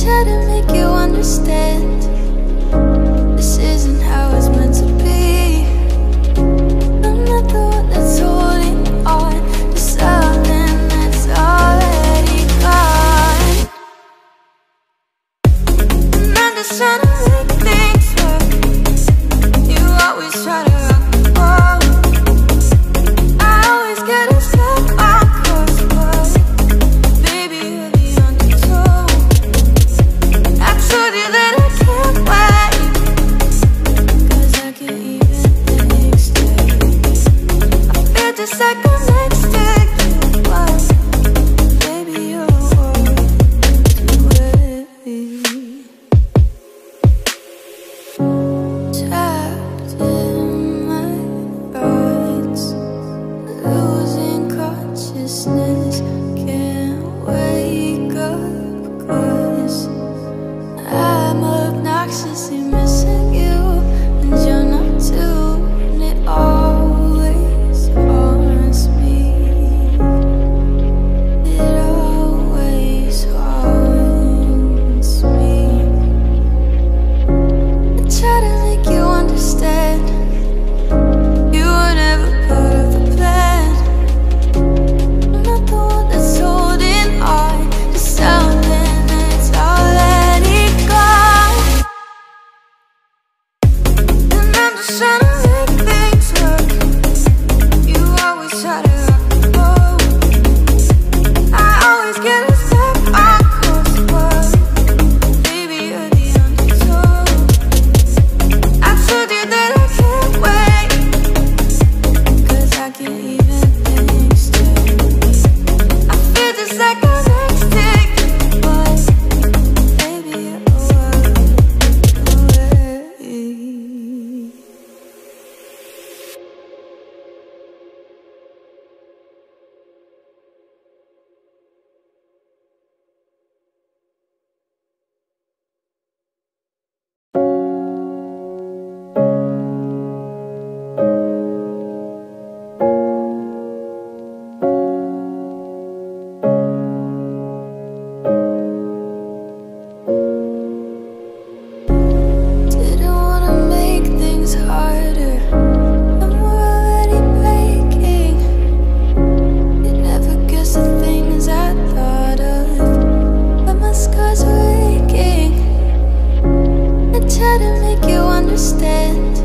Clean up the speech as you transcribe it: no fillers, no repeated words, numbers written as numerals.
try to make you understand. This isn't how it's meant to be. I'm not the one that's holding on to something that's already gone. And I'm just trying to make things work. You always try to rock the boat. I always get a step on course, but baby, you're the undertow. I told you that I can't wait, 'cause I can't even think straight. I feel just like I'm next to you, but baby, you're worth the wait. Trapped in my thoughts, losing consciousness, can't wake up 'cause I'm obnoxiously missing you, and you're not too, and it always haunts me. It always haunts me. I try to make you understand. You were never part of the plan. I'm not the one that's holding on to something that's already gone. And I'm just trying to make things work. You always try to rock the boat. I always get a step on course, but baby, you're the undertow. I told you that I can't wait, 'cause I can't even think straight. I feel just like I'm next to you, but baby, you're worth the wait. Didn't wanna make things harder, and we're already breaking. You never guess the things I thought of, but my scars are aching. I try to make you understand.